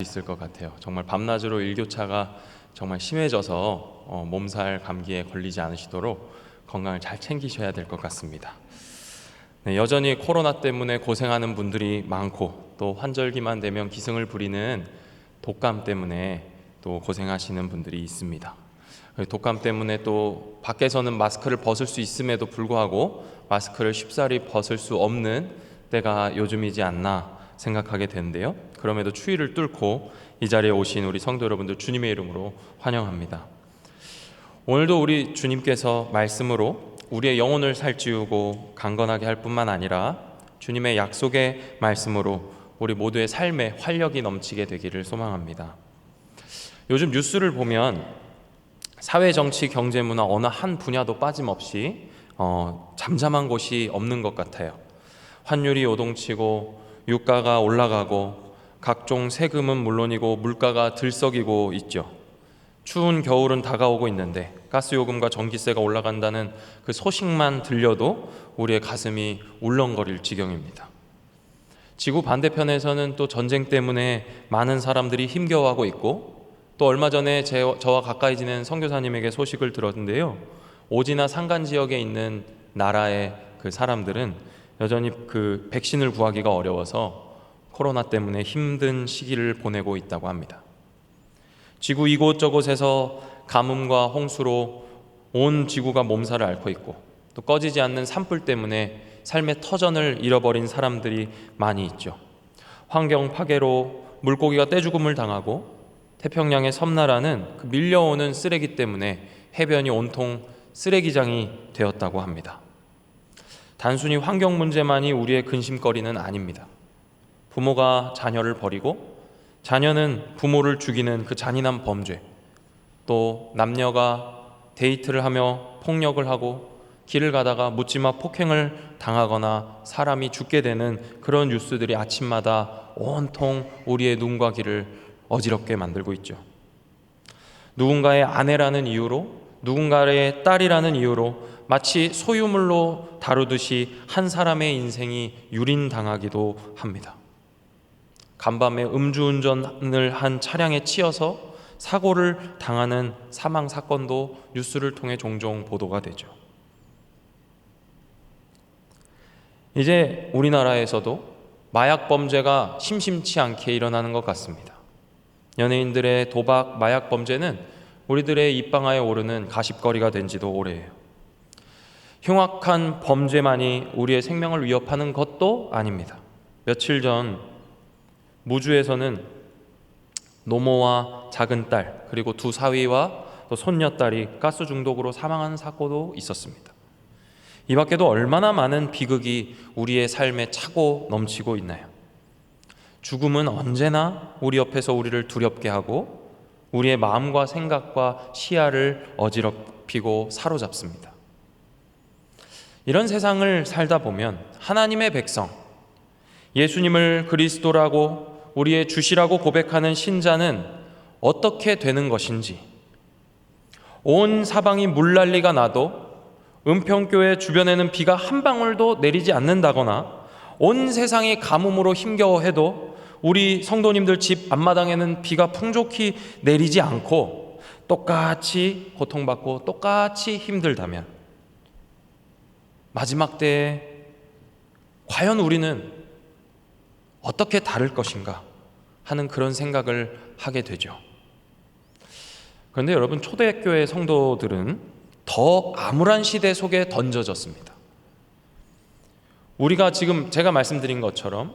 있을 것 같아요. 정말 밤낮으로 일교차가 정말 심해져서 몸살 감기에 걸리지 않으시도록 건강을 잘 챙기셔야 될 것 같습니다. 네, 여전히 코로나 때문에 고생하는 분들이 많고, 또 환절기만 되면 기승을 부리는 독감 때문에 또 고생하시는 분들이 있습니다. 독감 때문에 또 밖에서는 마스크를 벗을 수 있음에도 불구하고 마스크를 쉽사리 벗을 수 없는 때가 요즘이지 않나 생각하게 되는데요. 그럼에도 추위를 뚫고 이 자리에 오신 우리 성도 여러분들 주님의 이름으로 환영합니다. 오늘도 우리 주님께서 말씀으로 우리의 영혼을 살찌우고 강건하게 할 뿐만 아니라 주님의 약속의 말씀으로 우리 모두의 삶에 활력이 넘치게 되기를 소망합니다. 요즘 뉴스를 보면 사회, 정치, 경제, 문화 어느 한 분야도 빠짐없이 잠잠한 곳이 없는 것 같아요. 환율이 요동치고 유가가 올라가고 각종 세금은 물론이고 물가가 들썩이고 있죠. 추운 겨울은 다가오고 있는데 가스요금과 전기세가 올라간다는 그 소식만 들려도 우리의 가슴이 울렁거릴 지경입니다. 지구 반대편에서는 또 전쟁 때문에 많은 사람들이 힘겨워하고 있고, 또 얼마 전에 저와 가까이 지낸 선교사님에게 소식을 들었는데요. 오지나 산간 지역에 있는 나라의 그 사람들은 여전히 그 백신을 구하기가 어려워서 코로나 때문에 힘든 시기를 보내고 있다고 합니다. 지구 이곳저곳에서 가뭄과 홍수로 온 지구가 몸살을 앓고 있고, 또 꺼지지 않는 산불 때문에 삶의 터전을 잃어버린 사람들이 많이 있죠. 환경 파괴로 물고기가 떼죽음을 당하고, 태평양의 섬나라는 그 밀려오는 쓰레기 때문에 해변이 온통 쓰레기장이 되었다고 합니다. 단순히 환경 문제만이 우리의 근심거리는 아닙니다. 부모가 자녀를 버리고 자녀는 부모를 죽이는 그 잔인한 범죄, 또 남녀가 데이트를 하며 폭력을 하고 길을 가다가 묻지마 폭행을 당하거나 사람이 죽게 되는 그런 뉴스들이 아침마다 온통 우리의 눈과 귀를 어지럽게 만들고 있죠. 누군가의 아내라는 이유로, 누군가의 딸이라는 이유로 마치 소유물로 다루듯이 한 사람의 인생이 유린당하기도 합니다. 간밤에 음주운전을 한 차량에 치여서 사고를 당하는 사망 사건도 뉴스를 통해 종종 보도가 되죠. 이제 우리나라에서도 마약 범죄가 심심치 않게 일어나는 것 같습니다. 연예인들의 도박, 마약 범죄는 우리들의 입방아에 오르는 가십거리가 된 지도 오래예요. 흉악한 범죄만이 우리의 생명을 위협하는 것도 아닙니다. 며칠 전 무주에서는 노모와 작은 딸, 그리고 두 사위와 또 손녀딸이 가스 중독으로 사망하는 사고도 있었습니다. 이 밖에도 얼마나 많은 비극이 우리의 삶에 차고 넘치고 있나요? 죽음은 언제나 우리 옆에서 우리를 두렵게 하고 우리의 마음과 생각과 시야를 어지럽히고 사로잡습니다. 이런 세상을 살다 보면 하나님의 백성, 예수님을 그리스도라고 우리의 주시라고 고백하는 신자는 어떻게 되는 것인지, 온 사방이 물난리가 나도 은평교회 주변에는 비가 한 방울도 내리지 않는다거나 온 세상이 가뭄으로 힘겨워해도 우리 성도님들 집 앞마당에는 비가 풍족히 내리지 않고 똑같이 고통받고 똑같이 힘들다면 마지막 때에 과연 우리는 어떻게 다를 것인가 하는 그런 생각을 하게 되죠. 그런데 여러분, 초대교회 성도들은 더 암울한 시대 속에 던져졌습니다. 우리가 지금 제가 말씀드린 것처럼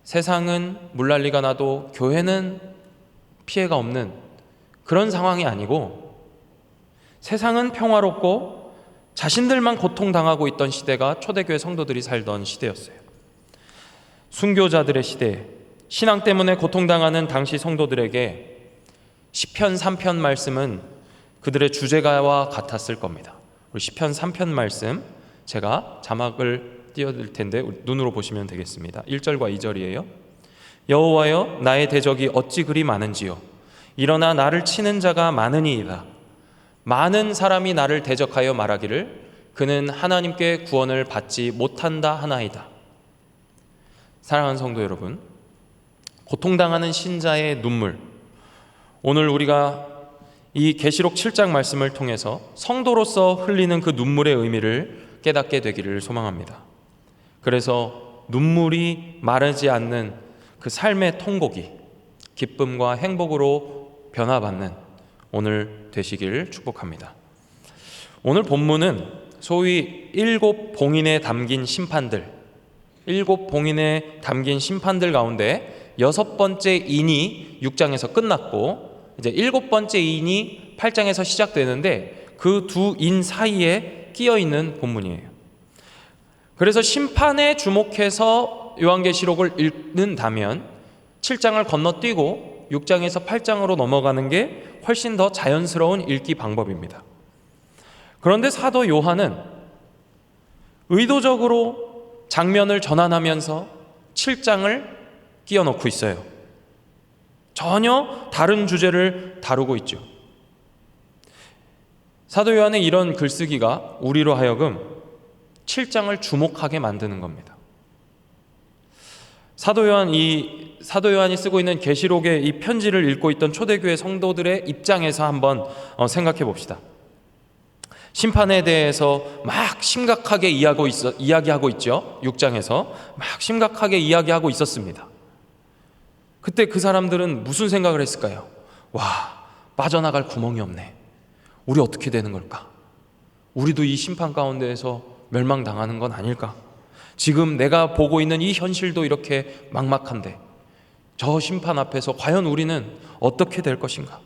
세상은 물난리가 나도 교회는 피해가 없는 그런 상황이 아니고, 세상은 평화롭고 자신들만 고통당하고 있던 시대가 초대교회 성도들이 살던 시대였어요. 순교자들의 시대, 신앙 때문에 고통당하는 당시 성도들에게 시편 3편 말씀은 그들의 주제가와 같았을 겁니다. 우리 시편 3편 말씀 제가 자막을 띄워드릴 텐데 눈으로 보시면 되겠습니다. 1절과 2절이에요. 여호와여, 나의 대적이 어찌 그리 많은지요. 일어나 나를 치는 자가 많으니이다. 많은 사람이 나를 대적하여 말하기를 그는 하나님께 구원을 받지 못한다 하나이다. 사랑하는 성도 여러분, 고통당하는 신자의 눈물, 오늘 우리가 이 계시록 7장 말씀을 통해서 성도로서 흘리는 그 눈물의 의미를 깨닫게 되기를 소망합니다. 그래서 눈물이 마르지 않는 그 삶의 통곡이 기쁨과 행복으로 변화받는 오늘 되시길 축복합니다. 오늘 본문은 소위 7봉인에 담긴 심판들, 7봉인에 담긴 심판들 가운데 6번째 인이 6장에서 끝났고 이제 7번째 인이 8장에서 시작되는데 그 두 인 사이에 끼어 있는 본문이에요. 그래서 심판에 주목해서 요한계시록을 읽는다면 7장을 건너뛰고 6장에서 8장으로 넘어가는 게 훨씬 더 자연스러운 읽기 방법입니다. 그런데 사도 요한은 의도적으로 장면을 전환하면서 7장을 끼워 넣고 있어요. 전혀 다른 주제를 다루고 있죠. 사도 요한의 이런 글쓰기가 우리로 하여금 7장을 주목하게 만드는 겁니다. 사도 요한이 쓰고 있는 계시록의 이 편지를 읽고 있던 초대교회 성도들의 입장에서 한번 생각해 봅시다. 심판에 대해서 막 심각하게 이야기하고 있죠. 6장에서 막 심각하게 이야기하고 있었습니다. 그때 그 사람들은 무슨 생각을 했을까요? 와, 빠져나갈 구멍이 없네. 우리 어떻게 되는 걸까? 우리도 이 심판 가운데에서 멸망당하는 건 아닐까? 지금 내가 보고 있는 이 현실도 이렇게 막막한데 저 심판 앞에서 과연 우리는 어떻게 될 것인가?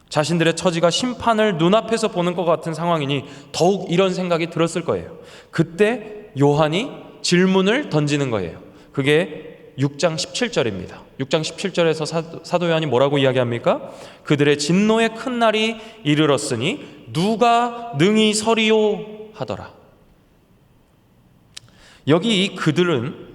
자신들의 처지가 심판을 눈앞에서 보는 것 같은 상황이니 더욱 이런 생각이 들었을 거예요. 그때 요한이 질문을 던지는 거예요. 그게 6장 17절입니다. 6장 17절에서 사도 요한이 뭐라고 이야기합니까? 그들의 진노의 큰 날이 이르렀으니 누가 능히 서리요 하더라. 여기 이 그들은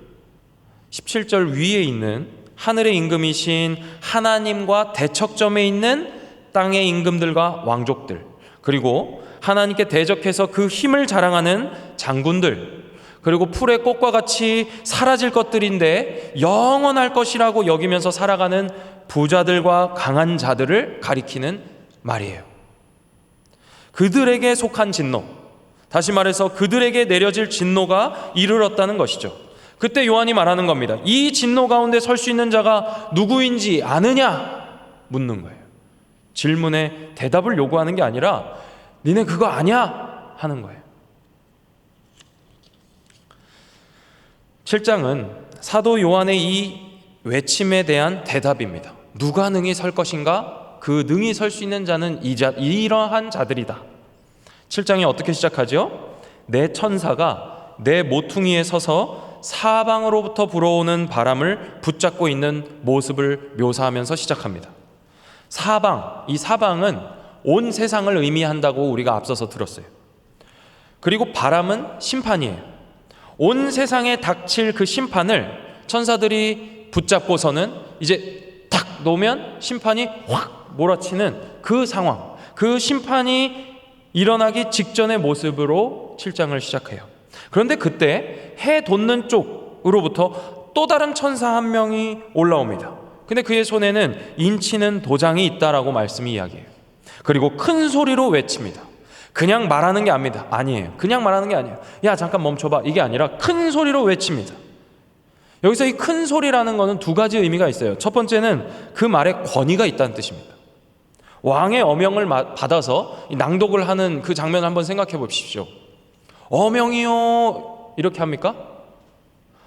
17절 위에 있는 하늘의 임금이신 하나님과 대척점에 있는 땅의 임금들과 왕족들, 그리고 하나님께 대적해서 그 힘을 자랑하는 장군들, 그리고 풀의 꽃과 같이 사라질 것들인데 영원할 것이라고 여기면서 살아가는 부자들과 강한 자들을 가리키는 말이에요. 그들에게 속한 진노, 다시 말해서 그들에게 내려질 진노가 이르렀다는 것이죠. 그때 요한이 말하는 겁니다. 이 진노 가운데 설 수 있는 자가 누구인지 아느냐? 묻는 거예요. 질문에 대답을 요구하는 게 아니라 니네 그거 아냐? 하는 거예요. 7장은 사도 요한의 이 외침에 대한 대답입니다. 누가 능히 설 것인가? 그 능히 설 수 있는 자는 이러한 자들이다. 7장이 어떻게 시작하죠? 내 천사가 내 모퉁이에 서서 사방으로부터 불어오는 바람을 붙잡고 있는 모습을 묘사하면서 시작합니다. 이 사방은 온 세상을 의미한다고 우리가 앞서서 들었어요. 그리고 바람은 심판이에요. 온 세상에 닥칠 그 심판을 천사들이 붙잡고서는 이제 탁 놓으면 심판이 확 몰아치는 그 상황, 그 심판이 일어나기 직전의 모습으로 7장을 시작해요. 그런데 그때 해 돋는 쪽으로부터 또 다른 천사 한 명이 올라옵니다. 근데 그의 손에는 인치는 도장이 있다라고 말씀이 이야기해요. 그리고 큰 소리로 외칩니다. 그냥 말하는 게 아니에요. 그냥 말하는 게 아니에요. 야, 잠깐 멈춰봐. 이게 아니라 큰 소리로 외칩니다. 여기서 이 큰 소리라는 것은 두 가지 의미가 있어요. 첫 번째는 그 말에 권위가 있다는 뜻입니다. 왕의 어명을 받아서 낭독을 하는 그 장면을 한번 생각해 보십시오. 어명이요. 이렇게 합니까?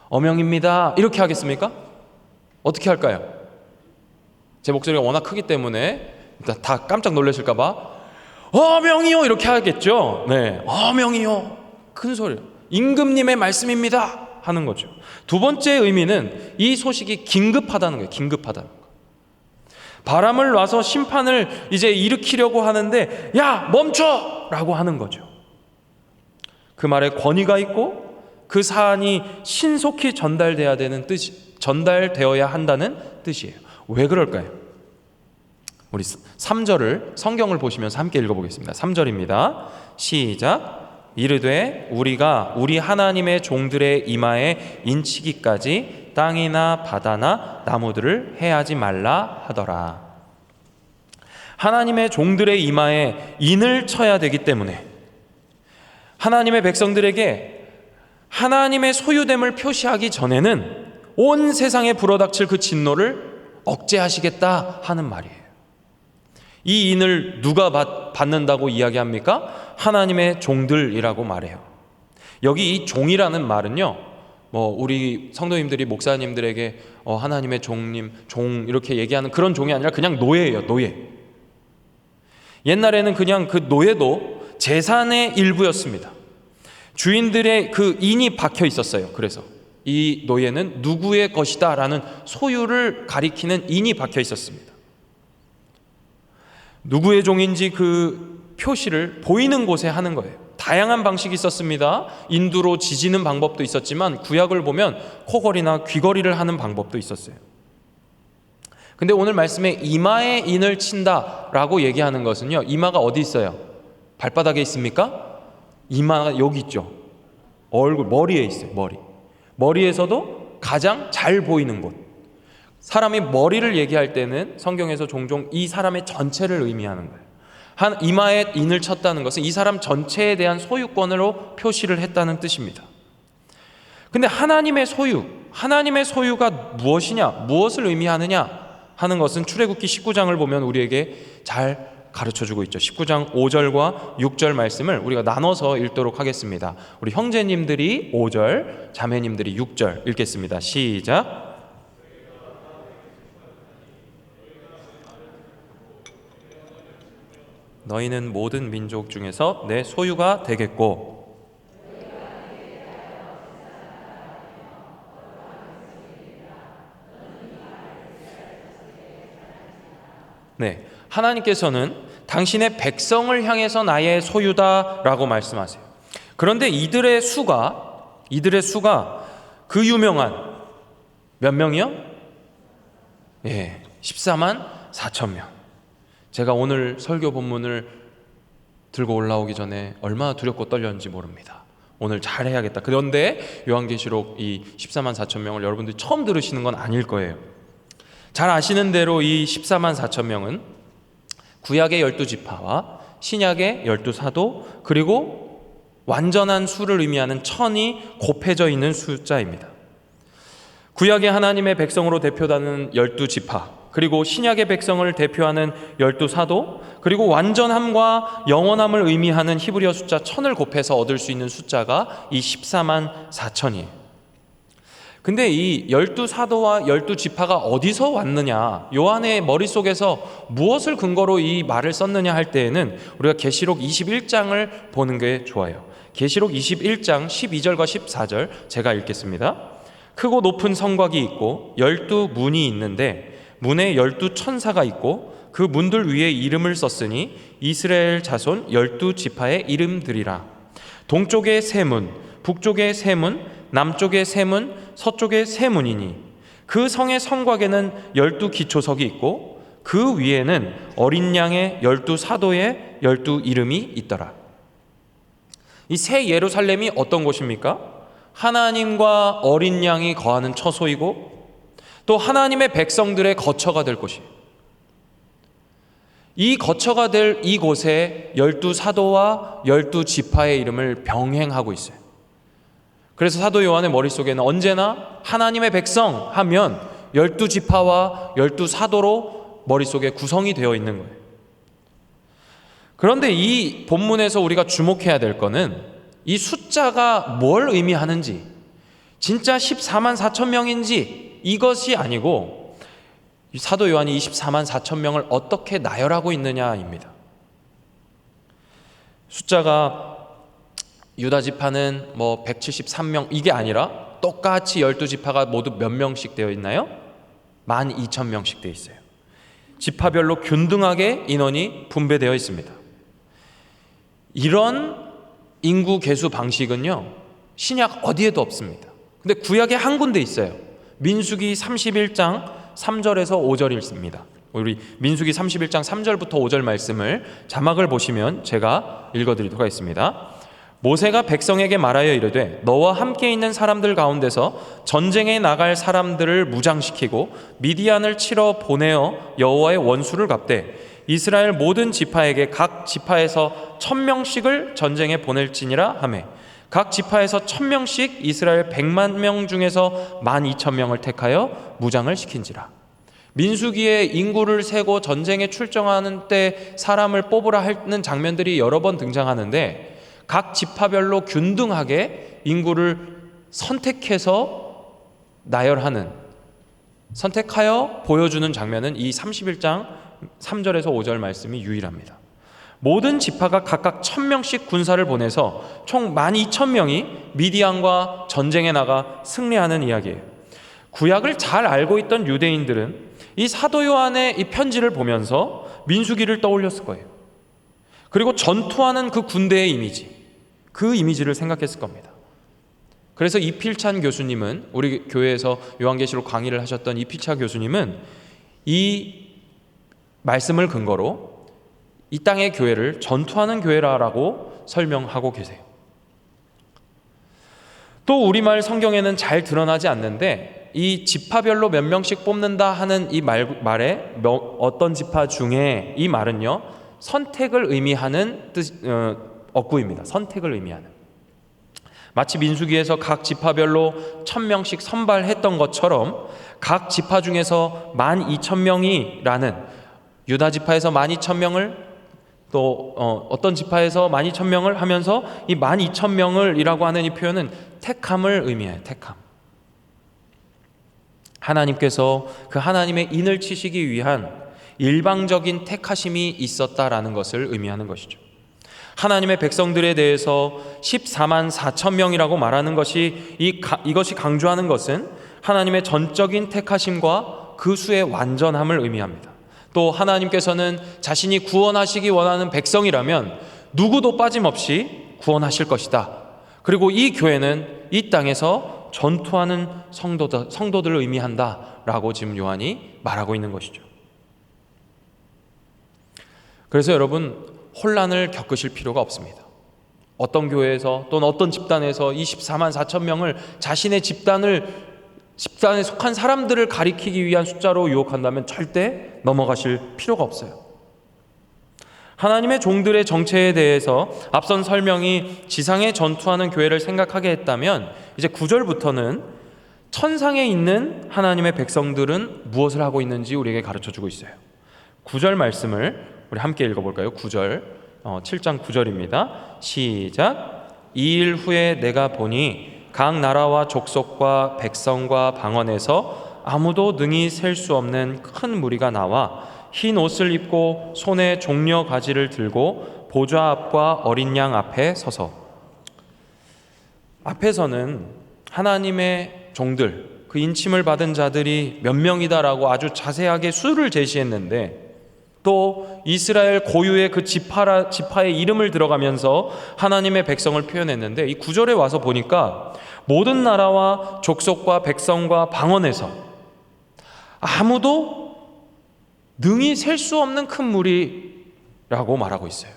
어명입니다. 이렇게 하겠습니까? 어떻게 할까요? 제 목소리가 워낙 크기 때문에 다 깜짝 놀라실까 봐 어명이요 이렇게 하겠죠. 네, 어명이요. 큰 소리. 임금님의 말씀입니다 하는 거죠. 두 번째 의미는 이 소식이 긴급하다는 거예요. 긴급하다는 거. 바람을 놔서 심판을 이제 일으키려고 하는데 야 멈춰! 라고 하는 거죠. 그 말에 권위가 있고 그 사안이 신속히 전달되어야 한다는 뜻이에요. 왜 그럴까요? 우리 3절을 성경을 보시면서 함께 읽어보겠습니다. 3절입니다. 시작. 이르되 우리가 우리 하나님의 종들의 이마에 인치기까지 땅이나 바다나 나무들을 해하지 말라 하더라. 하나님의 종들의 이마에 인을 쳐야 되기 때문에 하나님의 백성들에게 하나님의 소유됨을 표시하기 전에는 온 세상에 불어닥칠 그 진노를 억제하시겠다 하는 말이에요. 이 인을 누가 받는다고 이야기합니까? 하나님의 종들이라고 말해요. 여기 이 종이라는 말은요, 우리 성도님들이 목사님들에게 하나님의 종님, 종 이렇게 얘기하는 그런 종이 아니라 그냥 노예예요, 노예. 옛날에는 그냥 그 노예도 재산의 일부였습니다. 주인들의 그 인이 박혀 있었어요. 그래서 이 노예는 누구의 것이다 라는 소유를 가리키는 인이 박혀 있었습니다. 누구의 종인지 그 표시를 보이는 곳에 하는 거예요. 다양한 방식이 있었습니다. 인두로 지지는 방법도 있었지만 구약을 보면 코걸이나 귀걸이를 하는 방법도 있었어요. 근데 오늘 말씀에 이마에 인을 친다라고 얘기하는 것은요, 이마가 어디 있어요? 발바닥에 있습니까? 이마가 여기 있죠. 얼굴, 머리에 있어요. 머리에서도 가장 잘 보이는 곳. 사람이 머리를 얘기할 때는 성경에서 종종 이 사람의 전체를 의미하는 거예요. 이마에 인을 쳤다는 것은 이 사람 전체에 대한 소유권으로 표시를 했다는 뜻입니다. 근데 하나님의 소유가 무엇이냐, 무엇을 의미하느냐 하는 것은 출애굽기 19장을 보면 우리에게 잘 가르쳐주고 있죠. 19장 5절과 6절 말씀을 우리가 나눠서 읽도록 하겠습니다. 우리 형제님들이 5절, 자매님들이 6절 읽겠습니다. 시작. 너희는 모든 민족 중에서 내 소유가 되겠고, 네, 하나님께서는 당신의 백성을 향해서 나의 소유다라고 말씀하세요. 그런데 이들의 수가 그 유명한 몇 명이요? 14만 4천 명. 제가 오늘 설교 본문을 들고 올라오기 전에 얼마나 두렵고 떨렸는지 모릅니다. 오늘 잘해야겠다. 그런데 요한계시록 이 14만 4천 명을 여러분들이 처음 들으시는 건 아닐 거예요. 잘 아시는 대로 이 14만 4천 명은 구약의 12지파와 신약의 12사도 그리고 완전한 수를 의미하는 천이 곱해져 있는 숫자입니다. 구약의 하나님의 백성으로 대표되는 12지파, 그리고 신약의 백성을 대표하는 12사도, 그리고 완전함과 영원함을 의미하는 히브리어 숫자 1000을 곱해서 얻을 수 있는 숫자가 이 14만 4천이에요. 근데 이 12사도와 12지파가 어디서 왔느냐, 요한의 머릿속에서 무엇을 근거로 이 말을 썼느냐 할 때에는 우리가 계시록 21장을 보는 게 좋아요. 계시록 21장 12절과 14절 제가 읽겠습니다. 크고 높은 성곽이 있고 12문이 있는데 문에 12천사가 있고 그 문들 위에 이름을 썼으니 이스라엘 자손 12지파의 이름들이라. 동쪽에 세 문, 북쪽에 세 문, 남쪽에 세 문, 서쪽에 세 문이니 그 성의 성곽에는 12기초석이 있고 그 위에는 어린 양의 12사도의 12 이름이 있더라. 이 새 예루살렘이 어떤 곳입니까? 하나님과 어린 양이 거하는 처소이고 또 하나님의 백성들의 거처가 될 곳이에요. 이 거처가 될 이곳에 12사도와 12지파의 이름을 병행하고 있어요. 그래서 사도 요한의 머릿속에는 언제나 하나님의 백성 하면 12지파와 12사도로 머릿속에 구성이 되어 있는 거예요. 그런데 이 본문에서 우리가 주목해야 될 거는 이 숫자가 뭘 의미하는지, 진짜 14만 4천 명인지 이것이 아니고 사도 요한이 24만 4천 명을 어떻게 나열하고 있느냐입니다. 숫자가 유다 지파는 173명 이게 아니라 똑같이 12지파가 모두 몇 명씩 되어 있나요? 12,000명씩 되어 있어요. 지파별로 균등하게 인원이 분배되어 있습니다. 이런 인구 계수 방식은요, 신약 어디에도 없습니다. 근데 구약에 한 군데 있어요. 민수기 31장 3절에서 5절입니다. 우리 민수기 31장 3절부터 5절 말씀을 자막을 보시면 제가 읽어드리도록 하겠습니다. 모세가 백성에게 말하여 이르되 너와 함께 있는 사람들 가운데서 전쟁에 나갈 사람들을 무장시키고 미디안을 치러 보내어 여호와의 원수를 갚되 이스라엘 모든 지파에게 각 지파에서 1000명씩을 전쟁에 보낼지니라 하매 각 지파에서 1000명씩 이스라엘 100만 중에서 12,000명을 택하여 무장을 시킨지라. 민수기에 인구를 세고 전쟁에 출정하는 때 사람을 뽑으라 하는 장면들이 여러 번 등장하는데 각 지파별로 균등하게 인구를 선택해서 나열하는, 선택하여 보여주는 장면은 이 31장 3절에서 5절 말씀이 유일합니다. 모든 지파가 각각 1000명씩 군사를 보내서 총 12,000명이 미디안과 전쟁에 나가 승리하는 이야기예요. 구약을 잘 알고 있던 유대인들은 이 사도 요한의 이 편지를 보면서 민수기를 떠올렸을 거예요. 그리고 전투하는 그 군대의 이미지, 그 이미지를 생각했을 겁니다. 그래서 이필찬 교수님은, 우리 교회에서 요한계시록 강의를 하셨던 이필찬 교수님은 이 말씀을 근거로 이 땅의 교회를 전투하는 교회라고 설명하고 계세요. 또 우리말 성경에는 잘 드러나지 않는데 이 지파별로 몇 명씩 뽑는다 하는 이 말에 어떤 지파 중에 이 말은요, 선택을 의미하는 어구입니다. 선택을 의미하는. 마치 민수기에서 각 지파별로 1000명씩 선발했던 것처럼 각 지파 중에서 12,000명이라는, 유다 지파에서 12,000명을, 또 어떤 지파에서 12,000명을 하면서 이 12,000명을 이라고 하는 이 표현은 택함을 의미해요. 택함. 하나님께서 그 하나님의 인을 치시기 위한 일방적인 택하심이 있었다라는 것을 의미하는 것이죠. 하나님의 백성들에 대해서 14만 4천 명이라고 말하는 것이 이것이 강조하는 것은 하나님의 전적인 택하심과 그 수의 완전함을 의미합니다. 또 하나님께서는 자신이 구원하시기 원하는 백성이라면 누구도 빠짐없이 구원하실 것이다. 그리고 이 교회는 이 땅에서 전투하는 성도들을 의미한다라고 지금 요한이 말하고 있는 것이죠. 그래서 여러분, 혼란을 겪으실 필요가 없습니다. 어떤 교회에서 또는 어떤 집단에서 이 14만 4천 명을 자신의 집단에 속한 사람들을 가리키기 위한 숫자로 유혹한다면 절대 넘어가실 필요가 없어요. 하나님의 종들의 정체에 대해서 앞선 설명이 지상에 전투하는 교회를 생각하게 했다면 이제 9절부터는 천상에 있는 하나님의 백성들은 무엇을 하고 있는지 우리에게 가르쳐주고 있어요. 9절 말씀을 우리 함께 읽어볼까요? 9절, 7장 9절입니다. 시작. 2일 후에 내가 보니 각 나라와 족속과 백성과 방언에서 아무도 능히 셀 수 없는 큰 무리가 나와 흰 옷을 입고 손에 종려 가지를 들고 보좌 앞과 어린 양 앞에 서서. 앞에서는 하나님의 종들, 그 인침을 받은 자들이 몇 명이다라고 아주 자세하게 수를 제시했는데, 또 이스라엘 고유의 그 지파의 이름을 들어가면서 하나님의 백성을 표현했는데, 이 9절에 와서 보니까 모든 나라와 족속과 백성과 방언에서 아무도 능히 셀 수 없는 큰 무리라고 말하고 있어요.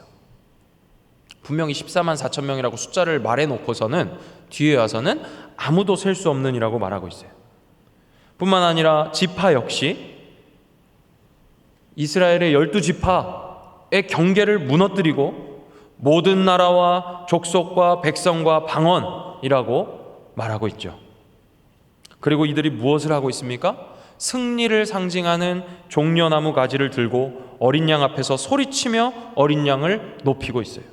분명히 14만 4천 명이라고 숫자를 말해놓고서는 뒤에 와서는 아무도 셀 수 없는 이라고 말하고 있어요. 뿐만 아니라 지파 역시 이스라엘의 12지파의 경계를 무너뜨리고 모든 나라와 족속과 백성과 방언이라고 말하고 있죠. 그리고 이들이 무엇을 하고 있습니까? 승리를 상징하는 종려나무 가지를 들고 어린 양 앞에서 소리치며 어린 양을 높이고 있어요.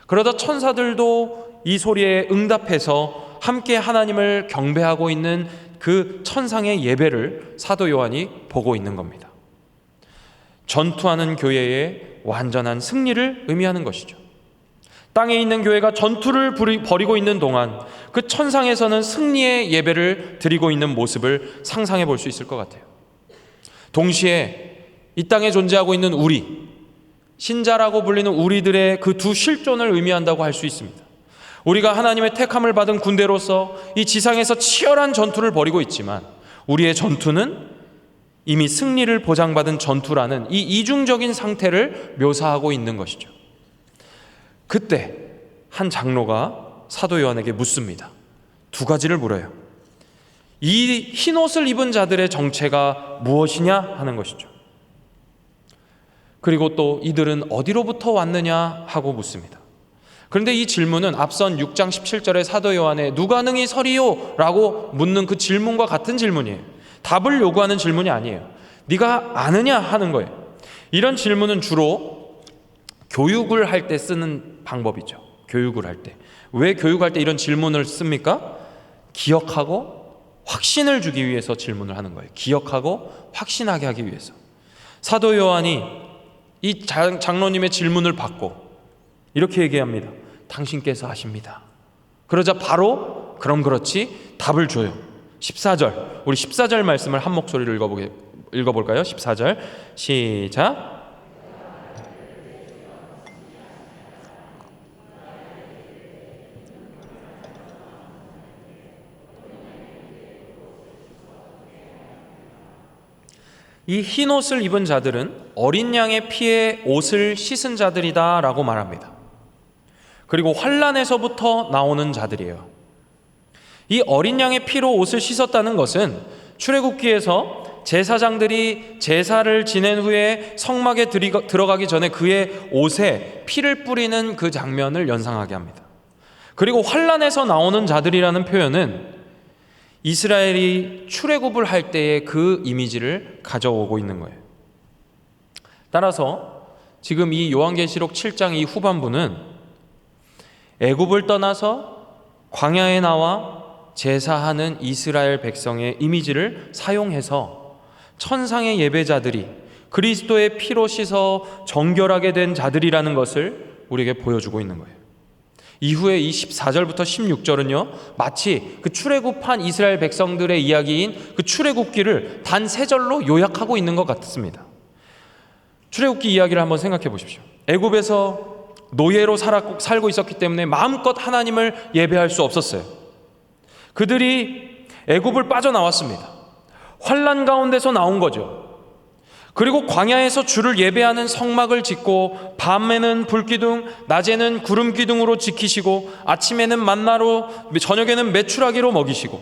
그러다 천사들도 이 소리에 응답해서 함께 하나님을 경배하고 있는 그 천상의 예배를 사도 요한이 보고 있는 겁니다. 전투하는 교회의 완전한 승리를 의미하는 것이죠. 땅에 있는 교회가 전투를 벌이고 있는 동안 그 천상에서는 승리의 예배를 드리고 있는 모습을 상상해 볼 수 있을 것 같아요. 동시에 이 땅에 존재하고 있는 우리, 신자라고 불리는 우리들의 그 두 실존을 의미한다고 할 수 있습니다. 우리가 하나님의 택함을 받은 군대로서 이 지상에서 치열한 전투를 벌이고 있지만 우리의 전투는 이미 승리를 보장받은 전투라는 이 이중적인 상태를 묘사하고 있는 것이죠. 그때 한 장로가 사도 요한에게 묻습니다. 두 가지를 물어요. 이 흰옷을 입은 자들의 정체가 무엇이냐 하는 것이죠. 그리고 또 이들은 어디로부터 왔느냐 하고 묻습니다. 그런데 이 질문은 앞선 6장 17절의 사도 요한의 누가 능히 서리요? 라고 묻는 그 질문과 같은 질문이에요. 답을 요구하는 질문이 아니에요. 네가 아느냐 하는 거예요. 이런 질문은 주로 교육을 할 때 쓰는 방법이죠. 교육을 할 때. 왜 교육할 때 이런 질문을 씁니까? 기억하고 확신을 주기 위해서 질문을 하는 거예요. 기억하고 확신하게 하기 위해서. 사도 요한이 이 장로님의 질문을 받고 이렇게 얘기합니다. 당신께서 아십니다. 그러자 바로 그럼 그렇지 답을 줘요. 14절, 우리 14절 말씀을 한 목소리로 읽어볼까요? 14절 시작. 이 흰옷을 입은 자들은 어린 양의 피에 옷을 씻은 자들이다 라고 말합니다. 그리고 환난에서부터 나오는 자들이에요. 이 어린 양의 피로 옷을 씻었다는 것은 출애굽기에서 제사장들이 제사를 지낸 후에 성막에 들어가기 전에 그의 옷에 피를 뿌리는 그 장면을 연상하게 합니다. 그리고 환난에서 나오는 자들이라는 표현은 이스라엘이 출애굽을 할 때의 그 이미지를 가져오고 있는 거예요. 따라서 지금 이 요한계시록 7장 이 후반부는 애굽을 떠나서 광야에 나와 제사하는 이스라엘 백성의 이미지를 사용해서 천상의 예배자들이 그리스도의 피로 씻어 정결하게 된 자들이라는 것을 우리에게 보여주고 있는 거예요. 이후에 이 14절부터 16절은요 마치 그 출애굽한 이스라엘 백성들의 이야기인 그 출애굽기를 단 3절로 요약하고 있는 것 같습니다. 출애굽기 이야기를 한번 생각해 보십시오. 애굽에서 노예로 살고 있었기 때문에 마음껏 하나님을 예배할 수 없었어요. 그들이 애굽을 빠져나왔습니다. 환난 가운데서 나온 거죠. 그리고 광야에서 주를 예배하는 성막을 짓고 밤에는 불기둥, 낮에는 구름 기둥으로 지키시고 아침에는 만나로, 저녁에는 메추라기로 먹이시고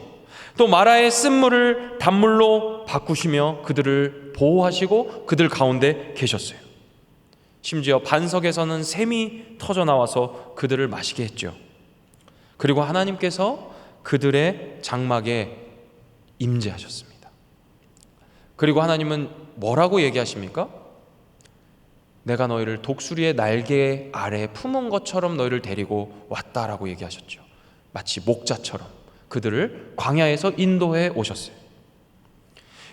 또 마라의 쓴물을 단물로 바꾸시며 그들을 보호하시고 그들 가운데 계셨어요. 심지어 반석에서는 샘이 터져 나와서 그들을 마시게 했죠. 그리고 하나님께서 그들의 장막에 임재하셨습니다. 그리고 하나님은 뭐라고 얘기하십니까? 내가 너희를 독수리의 날개 아래 품은 것처럼 너희를 데리고 왔다라고 얘기하셨죠. 마치 목자처럼 그들을 광야에서 인도해 오셨어요.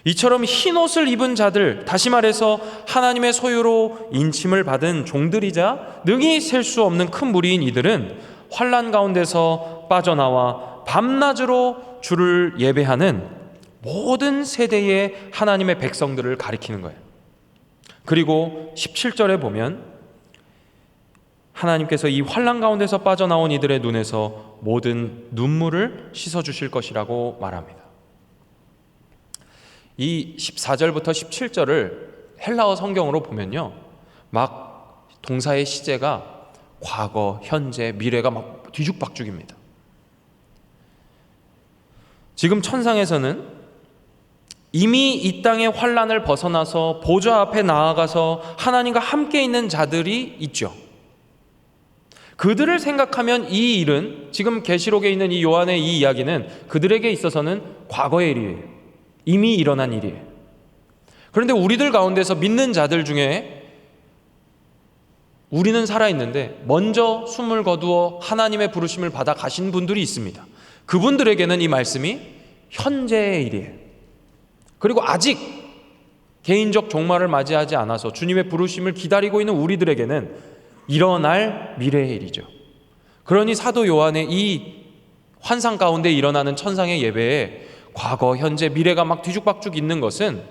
이처럼 흰 옷을 입은 자들, 다시 말해서 하나님의 소유로 인침을 받은 종들이자 능히 셀 수 없는 큰 무리인 이들은 환난 가운데서 빠져나와 밤낮으로 주를 예배하는 모든 세대의 하나님의 백성들을 가리키는 거예요. 그리고 17절에 보면 하나님께서 이 환난 가운데서 빠져나온 이들의 눈에서 모든 눈물을 씻어주실 것이라고 말합니다. 이 14절부터 17절을 헬라어 성경으로 보면요 막 동사의 시제가 과거, 현재, 미래가 막 뒤죽박죽입니다. 지금 천상에서는 이미 이 땅의 환난을 벗어나서 보좌 앞에 나아가서 하나님과 함께 있는 자들이 있죠. 그들을 생각하면 이 일은, 지금 계시록에 있는 이 요한의 이 이야기는 그들에게 있어서는 과거의 일이에요. 이미 일어난 일이에요. 그런데 우리들 가운데서 믿는 자들 중에 우리는 살아있는데 먼저 숨을 거두어 하나님의 부르심을 받아 가신 분들이 있습니다. 그분들에게는 이 말씀이 현재의 일이에요. 그리고 아직 개인적 종말을 맞이하지 않아서 주님의 부르심을 기다리고 있는 우리들에게는 일어날 미래의 일이죠. 그러니 사도 요한의 이 환상 가운데 일어나는 천상의 예배에 과거, 현재, 미래가 막 뒤죽박죽 있는 것은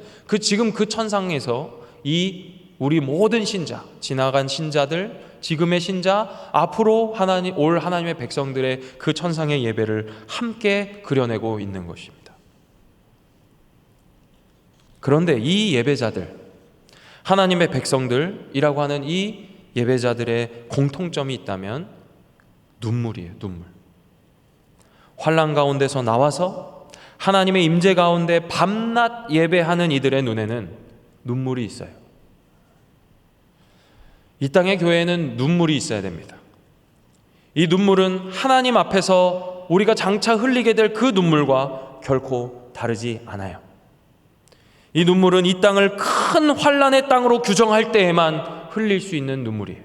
지금 그 천상에서 이 우리 모든 신자, 지나간 신자들, 지금의 신자, 앞으로 올 하나님의 백성들의 그 천상의 예배를 함께 그려내고 있는 것입니다. 그런데 이 예배자들, 하나님의 백성들이라고 하는 이 예배자들의 공통점이 있다면 눈물이에요. 눈물. 환난 가운데서 나와서 하나님의 임재 가운데 밤낮 예배하는 이들의 눈에는 눈물이 있어요. 이 땅의 교회에는 눈물이 있어야 됩니다. 이 눈물은 하나님 앞에서 우리가 장차 흘리게 될 그 눈물과 결코 다르지 않아요. 이 눈물은 이 땅을 큰 환난의 땅으로 규정할 때에만 흘릴 수 있는 눈물이에요.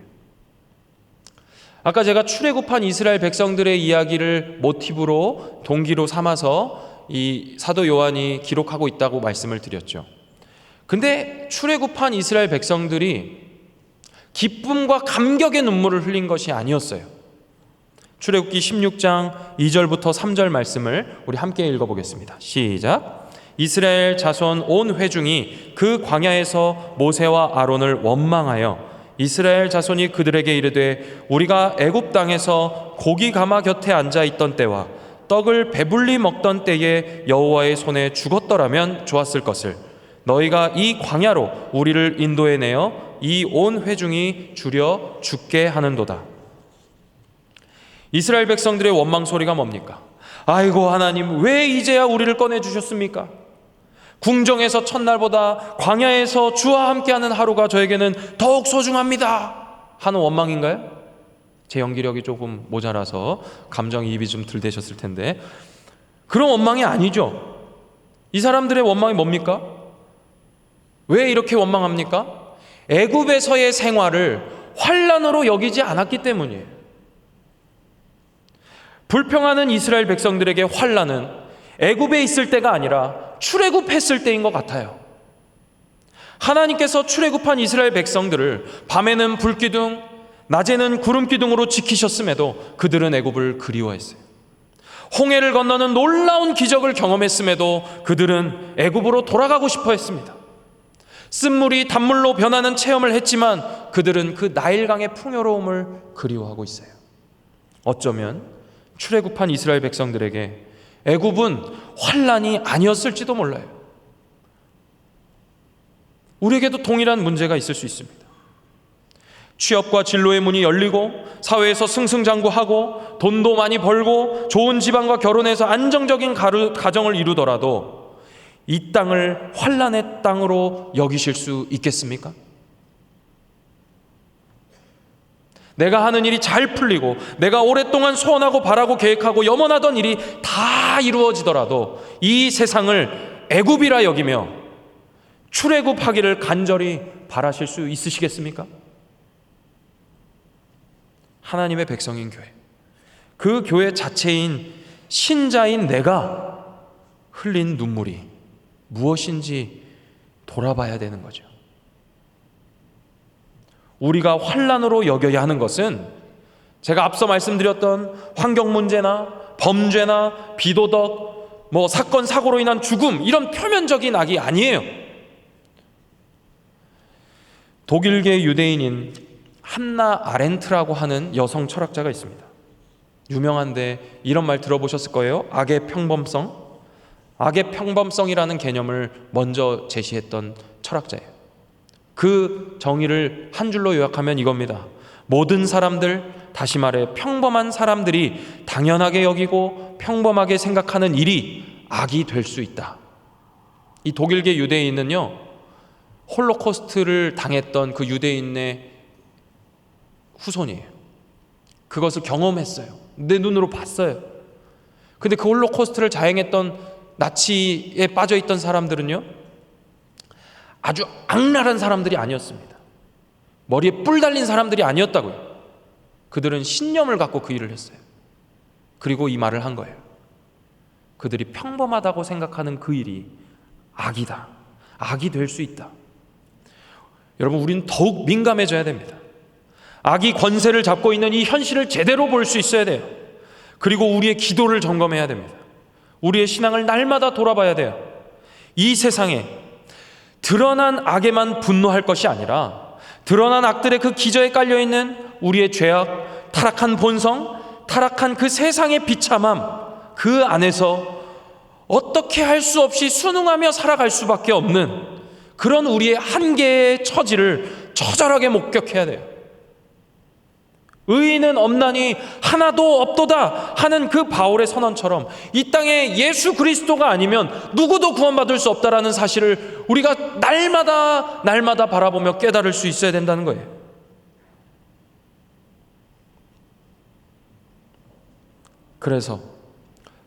아까 제가 출애굽한 이스라엘 백성들의 이야기를 모티브로 동기로 삼아서 이 사도 요한이 기록하고 있다고 말씀을 드렸죠. 근데 출애굽한 이스라엘 백성들이 기쁨과 감격의 눈물을 흘린 것이 아니었어요. 출애굽기 16장 2절부터 3절 말씀을 우리 함께 읽어보겠습니다. 시작. 이스라엘 자손 온 회중이 그 광야에서 모세와 아론을 원망하여 이스라엘 자손이 그들에게 이르되 우리가 애굽 땅에서 고기 가마 곁에 앉아 있던 때와 떡을 배불리 먹던 때에 여호와의 손에 죽었더라면 좋았을 것을 너희가 이 광야로 우리를 인도해 내어 이 온 회중이 주려 죽게 하는도다. 이스라엘 백성들의 원망 소리가 뭡니까? 아이고 하나님, 왜 이제야 우리를 꺼내주셨습니까? 궁정에서 첫날보다 광야에서 주와 함께하는 하루가 저에게는 더욱 소중합니다 하는 원망인가요? 제 연기력이 조금 모자라서 감정이입이 좀 덜 되셨을 텐데 그런 원망이 아니죠. 이 사람들의 원망이 뭡니까? 왜 이렇게 원망합니까? 애굽에서의 생활을 환난으로 여기지 않았기 때문이에요. 불평하는 이스라엘 백성들에게 환난은 애굽에 있을 때가 아니라 출애굽했을 때인 것 같아요. 하나님께서 출애굽한 이스라엘 백성들을 밤에는 불기둥, 낮에는 구름기둥으로 지키셨음에도 그들은 애굽을 그리워했어요. 홍해를 건너는 놀라운 기적을 경험했음에도 그들은 애굽으로 돌아가고 싶어 했습니다. 쓴물이 단물로 변하는 체험을 했지만 그들은 그 나일강의 풍요로움을 그리워하고 있어요. 어쩌면 출애굽한 이스라엘 백성들에게 애굽은 환난이 아니었을지도 몰라요. 우리에게도 동일한 문제가 있을 수 있습니다. 취업과 진로의 문이 열리고 사회에서 승승장구하고 돈도 많이 벌고 좋은 집안과 결혼해서 안정적인 가정을 이루더라도 이 땅을 환난의 땅으로 여기실 수 있겠습니까? 내가 하는 일이 잘 풀리고 내가 오랫동안 소원하고 바라고 계획하고 염원하던 일이 다 이루어지더라도 이 세상을 애굽이라 여기며 출애굽하기를 간절히 바라실 수 있으시겠습니까? 하나님의 백성인 교회, 그 교회 자체인 신자인 내가 흘린 눈물이 무엇인지 돌아봐야 되는 거죠. 우리가 환난으로 여겨야 하는 것은 제가 앞서 말씀드렸던 환경 문제나 범죄나 비도덕, 사건 사고로 인한 죽음, 이런 표면적인 악이 아니에요. 독일계 유대인인 한나 아렌트라고 하는 여성 철학자가 있습니다. 유명한데 이런 말 들어보셨을 거예요. 악의 평범성. 악의 평범성이라는 개념을 먼저 제시했던 철학자예요. 그 정의를 한 줄로 요약하면 이겁니다. 모든 사람들, 다시 말해 평범한 사람들이 당연하게 여기고 평범하게 생각하는 일이 악이 될 수 있다. 이 독일계 유대인은요, 홀로코스트를 당했던 그 유대인의 후손이에요. 그것을 경험했어요. 내 눈으로 봤어요. 근데 그 홀로코스트를 자행했던 나치에 빠져있던 사람들은요, 아주 악랄한 사람들이 아니었습니다. 머리에 뿔 달린 사람들이 아니었다고요. 그들은 신념을 갖고 그 일을 했어요. 그리고 이 말을 한 거예요. 그들이 평범하다고 생각하는 그 일이 악이다. 악이 될 수 있다. 여러분, 우리는 더욱 민감해져야 됩니다. 악이 권세를 잡고 있는 이 현실을 제대로 볼 수 있어야 돼요. 그리고 우리의 기도를 점검해야 됩니다. 우리의 신앙을 날마다 돌아봐야 돼요. 이 세상에 드러난 악에만 분노할 것이 아니라 드러난 악들의 그 기저에 깔려있는 우리의 죄악, 타락한 본성, 타락한 그 세상의 비참함, 그 안에서 어떻게 할 수 없이 순응하며 살아갈 수밖에 없는 그런 우리의 한계의 처지를 처절하게 목격해야 돼요. 의인은 없나니 하나도 없도다 하는 그 바울의 선언처럼 이 땅에 예수 그리스도가 아니면 누구도 구원받을 수 없다라는 사실을 우리가 날마다 바라보며 깨달을 수 있어야 된다는 거예요. 그래서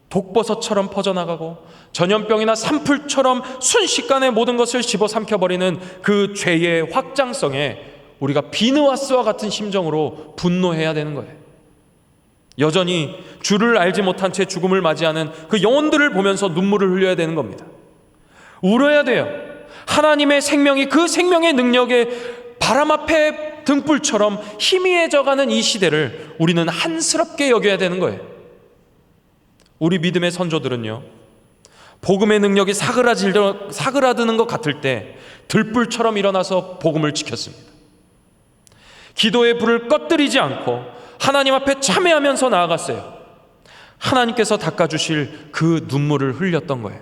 독버섯처럼 퍼져나가고 전염병이나 산불처럼 순식간에 모든 것을 집어삼켜버리는 그 죄의 확장성에 우리가 비느와스와 같은 심정으로 분노해야 되는 거예요. 여전히 주를 알지 못한 채 죽음을 맞이하는 그 영혼들을 보면서 눈물을 흘려야 되는 겁니다. 울어야 돼요. 하나님의 생명이 그 생명의 능력에 바람 앞에 등불처럼 희미해져가는 이 시대를 우리는 한스럽게 여겨야 되는 거예요. 우리 믿음의 선조들은요, 복음의 능력이 사그라드는 것 같을 때 들불처럼 일어나서 복음을 지켰습니다. 기도의 불을 꺼뜨리지 않고 하나님 앞에 참회하면서 나아갔어요. 하나님께서 닦아주실 그 눈물을 흘렸던 거예요.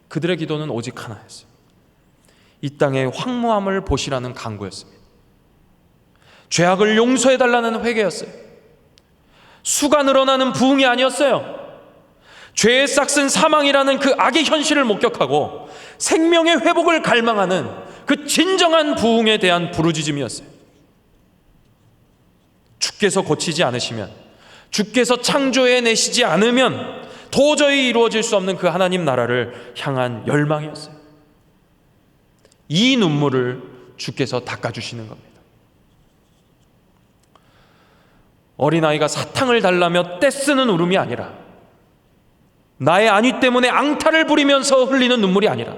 그들의 기도는 오직 하나였어요. 이 땅의 황무함을 보시라는 간구였습니다. 죄악을 용서해달라는 회개였어요. 수가 늘어나는 부흥이 아니었어요. 죄의 싹슨 사망이라는 그 악의 현실을 목격하고 생명의 회복을 갈망하는 그 진정한 부흥에 대한 부르짖음이었어요. 주께서 고치지 않으시면, 주께서 창조해내시지 않으면 도저히 이루어질 수 없는 그 하나님 나라를 향한 열망이었어요. 이 눈물을 주께서 닦아주시는 겁니다. 어린아이가 사탕을 달라며 떼쓰는 울음이 아니라, 나의 안위 때문에 앙탈을 부리면서 흘리는 눈물이 아니라,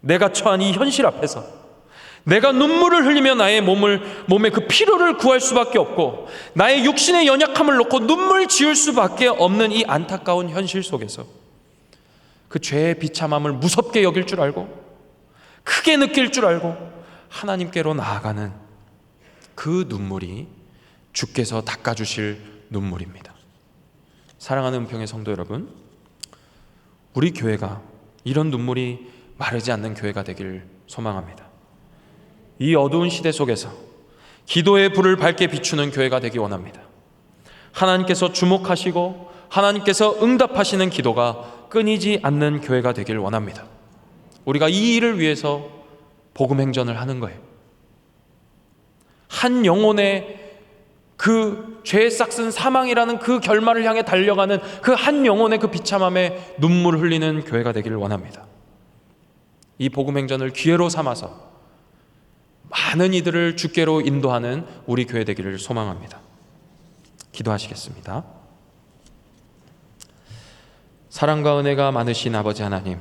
내가 처한 이 현실 앞에서 내가 눈물을 흘리며 나의 몸의 그 필요를 구할 수밖에 없고 나의 육신의 연약함을 놓고 눈물 지을 수밖에 없는 이 안타까운 현실 속에서 그 죄의 비참함을 무섭게 여길 줄 알고 크게 느낄 줄 알고 하나님께로 나아가는 그 눈물이 주께서 닦아주실 눈물입니다. 사랑하는 은평의 성도 여러분, 우리 교회가 이런 눈물이 마르지 않는 교회가 되길 소망합니다. 이 어두운 시대 속에서 기도의 불을 밝게 비추는 교회가 되기 원합니다. 하나님께서 주목하시고 하나님께서 응답하시는 기도가 끊이지 않는 교회가 되길 원합니다. 우리가 이 일을 위해서 복음 행전을 하는 거예요. 한 영혼의 그 죄에 싹슨 사망이라는 그 결말을 향해 달려가는 그 한 영혼의 그 비참함에 눈물을 흘리는 교회가 되기를 원합니다. 이 복음 행전을 기회로 삼아서 많은 이들을 주께로 인도하는 우리 교회 되기를 소망합니다. 기도하시겠습니다. 사랑과 은혜가 많으신 아버지 하나님,